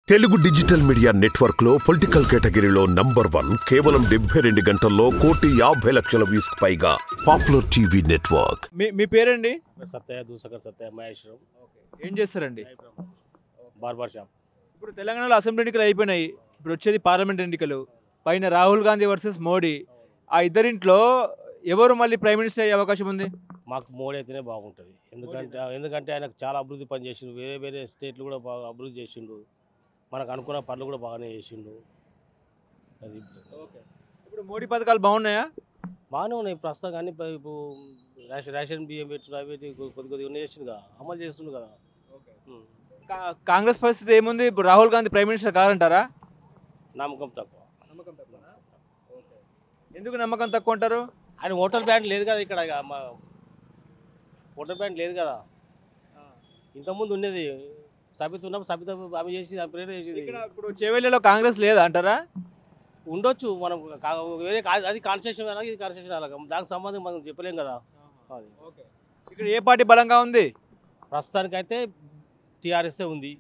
Telugu digital media network లో political కేటగిరీలో number 1 కేవలం 72 గంటల్లో 1,50,00,000 వ్యూస్ పైగా పాపులర్ టీవీ నెట్వర్క్. మీ పేరండి? సత్య దూసకర్ సత్య మహేశ్వరం. ఏం చేస్తారండి? Barber shop. ఇప్పుడు తెలంగాణలో అసెంబ్లీ ఎన్నికలు అయిపోయినాయి. ఇప్పుడు వచ్చేది పార్లమెంట్ ఎన్నికలు. పైన రాహుల్ గాంధీ వర్సెస్ మోడీ. ఆ ఇద్దరింట్లో ఎవరు మళ్ళీ ప్రైమ్ మినిస్టర్ అయ్యే అవకాశం ఉంది? మాకు మోడీ అయితేనే బాగుంటుంది. ఎందుకంటే ఆయనకు చాలా అభివృద్ధి పని చేసిండు. వేరే స్టేట్లు కూడా బాగా అభివృద్ధి చేసిండు. మనకు అనుకున్న పనులు కూడా బాగానే చేసిండు. అది ఇప్పుడు మోడీ పథకాలు బాగున్నాయా? బాగానే ఉన్నాయి ప్రస్తుతం. కానీ ఇప్పుడు రేషన్ బియ్యం పెట్టిన అవి కొద్దిగా ఉన్న చేసిండుగా, అమలు చేస్తుండు కదా. కాంగ్రెస్ పరిస్థితి ఏముంది? ఇప్పుడు రాహుల్ గాంధీ ప్రైమ్ మినిస్టర్ కాదంటారా? నమ్మకం తక్కువ. ఎందుకు నమ్మకం తక్కువ అంటారు? ఆయన ఓటర్ బ్యాండ్ లేదు కదా ఇక్కడ. ఓటర్ బ్యాండ్ లేదు కదా. ఇంతకుముందు ఉండేది సబిత ఉన్నప్పుడు సబిత ఆమె చేసి ప్రేరణ చేసేది. ఇప్పుడు చెవెల్లిలో కాంగ్రెస్ లేదా అంటారా? ఉండొచ్చు. మనం వేరే అది కాన్స్టిట్యూషన్ అలాగే, ఇది కాన్స్టిట్యూషన్ అలాగే, దానికి సంబంధం మనం చెప్పలేం కదా. అది ఇక్కడ ఏ పార్టీ బలంగా ఉంది? ప్రస్తుతానికైతే టీఆర్ఎస్ఏ ఉంది.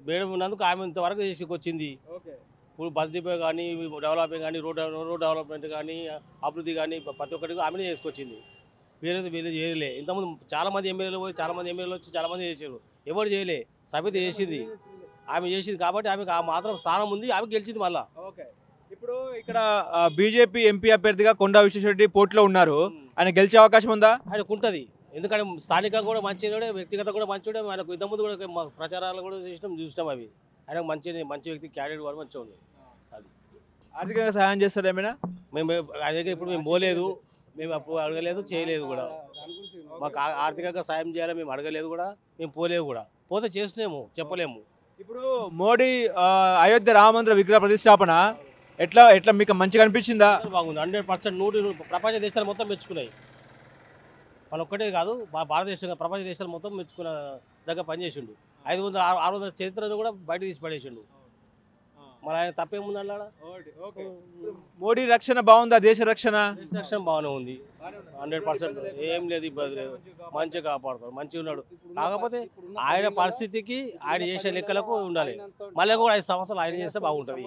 మేడం ఉన్నందుకు ఆమె ఇంతవరకు చేసుకొచ్చింది. ఇప్పుడు బస్ డిపో కానీ, డెవలపింగ్ కానీ, రోడ్ డెవలప్మెంట్ కానీ, అభివృద్ధి కానీ ప్రతి ఒక్కటి ఆమెనే చేసుకొచ్చింది. వేరే చేయలే. ఇంతకుముందు చాలామంది ఎమ్మెల్యేలు పోయి, చాలామంది ఎమ్మెల్యేలు వచ్చి చాలామంది చేసారు. ఎవరు చేయలే. సబిత చేసింది. ఆమె చేసింది కాబట్టి ఆమెకు ఆ మాత్రం స్థానం ఉంది. ఆమె గెలిచింది మళ్ళా. ఇప్పుడు ఇక్కడ బీజేపీ ఎంపీ అభ్యర్థిగా కొండా విశ్వేశ్వరరెడ్డి పోటీలో ఉన్నారు. ఆయన గెలిచే అవకాశం ఉందా? ఆయనకు ఉంటుంది. ఎందుకంటే స్థానికంగా కూడా మంచిగా, వ్యక్తిగత కూడా మంచిగా. ఆయనకు ఇంతకుముందు కూడా ప్రచారాలు కూడా చూసినాం అవి. ఆయనకు మంచి వ్యక్తి, క్యాండిడేట్ కూడా మంచిగా ఉంది. అది ఆర్థికంగా సహాయం చేస్తారు ఏమైనా? మేము ఆయన దగ్గర ఇప్పుడు మేము పోలేదు, మేము అప్పుడు అడగలేదు, చేయలేదు కూడా. మాకు ఆర్థికంగా సాయం చేయాలని మేము అడగలేదు కూడా, మేము పోలేదు కూడా. పోతే చేస్తున్నాము, చెప్పలేము. ఇప్పుడు మోడీ అయోధ్య రామ మందిర విగ్రహ ప్రతిష్టాపన ఎట్లా మీకు మంచిగా అనిపించిందా? బాగుంది. 100% ప్రపంచ దేశాలు మొత్తం మెచ్చుకున్నాయి. మన ఒక్కటే కాదు, భారతదేశంగా ప్రపంచ దేశాలు మొత్తం మెచ్చుకున్న దగ్గర పనిచేసిండు. 500-600 చరిత్రను కూడా బయట తీసి పడేసిండు. మరి ఆయన తప్పేముంది అన్నాడా? మోడీ రక్షణ బాగుందా? దేశ రక్షణ బాగానే ఉంది. 100% ఏం లేదు, ఇబ్బంది లేదు. మంచిగా కాపాడుతాడు, మంచిగా ఉన్నాడు. కాకపోతే ఆయన పరిస్థితికి, ఆయన చేసే లెక్కలకు ఉండాలి. మళ్ళీ కూడా 5 సంవత్సరాలు ఆయన చేస్తే బాగుంటుంది.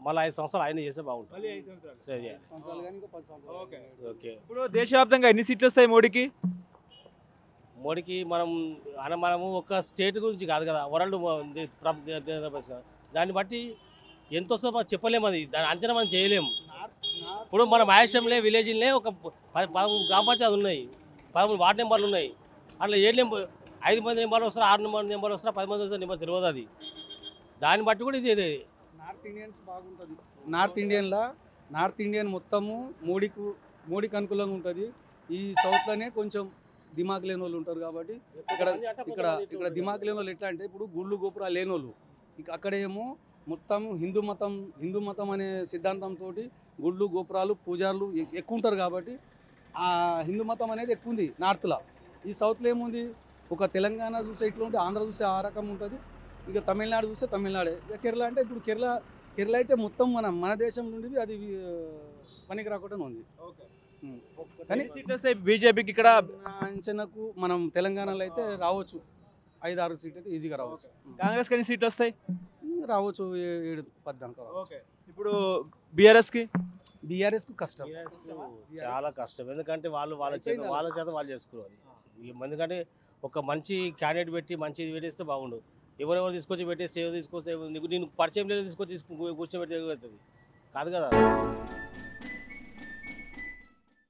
మళ్ళీ 5 సంవత్సరాలు ఆయన చేస్తే బాగుంటుంది. ఓకే. ఇప్పుడు దేశవ్యాప్తంగా ఎన్ని సీట్లు వస్తాయి మోడీకి? మనము ఒక స్టేట్ గురించి కాదు కదా, వరల్డ్ దాన్ని బట్టి ఎంత వస్తుందో మనం చెప్పలేము. అది దాని అంచనా మనం చేయలేము. ఇప్పుడు మన మహేశ్వరంలో విలేజ్లే ఒక 13 గ్రామ పంచాయతీలు ఉన్నాయి, 13 వార్డు నెంబర్లు ఉన్నాయి. అట్లా 5 మంది నెంబర్లు వస్తారు, 6 మంది నెంబర్లు వస్తారు, 10 మంది వస్తారు, నెంబర్ తెలియదు. అది దాన్ని బట్టి కూడా ఇది నార్త్ ఇండియన్స్ బాగుంటుంది. నార్త్ ఇండియన్ మొత్తము మోడీకి అనుకూలంగా ఉంటుంది. ఈ సౌత్లోనే కొంచెం దిమాగ్ లేని వాళ్ళు ఉంటారు కాబట్టి ఇక్కడ దిమాగ్ లేని వాళ్ళు ఎట్లా అంటే, ఇప్పుడు గుళ్ళు గోపురాలు లేని వాళ్ళు, అక్కడ ఏమో మొత్తం హిందూ మతం అనే సిద్ధాంతంతో గుళ్ళు గోపురాలు పూజారులు ఎక్కువ ఉంటారు కాబట్టి ఆ హిందూ మతం అనేది ఎక్కువ ఉంది నార్త్లో. ఈ సౌత్లో ఏముంది, ఒక తెలంగాణ చూసే ఇట్లా ఉంటే, ఆంధ్ర చూసే ఆ రకం ఉంటుంది. ఇక తమిళనాడు చూస్తే తమిళనాడే. ఇక కేరళ అంటే ఇప్పుడు కేరళ అయితే మొత్తం మన దేశం నుండి అది పనికి రాకుండా ఉంది. కానీ బీజేపీకి ఇక్కడ అంచనాకు మనం తెలంగాణలో అయితే రావచ్చు 5-6 సీట్లు అయితే ఈజీగా రావచ్చు. కాంగ్రెస్కి ఎన్ని సీట్లు వస్తాయి? రావచ్చు 7-14. ఇప్పుడు బీఆర్ఎస్కి కష్టం, చాలా కష్టం. ఎందుకంటే వాళ్ళ చేత వాళ్ళు చేసుకోవాలి. ఎందుకంటే ఒక మంచి క్యాండిడేట్ పెట్టి మంచిది పెట్టేస్తే బాగుండు. ఎవరెవరు తీసుకొచ్చి పెట్టేస్తే, తీసుకొస్తే నేను పరిచయం లేదు తీసుకొచ్చి కూర్చోబెట్టి కాదు కదా.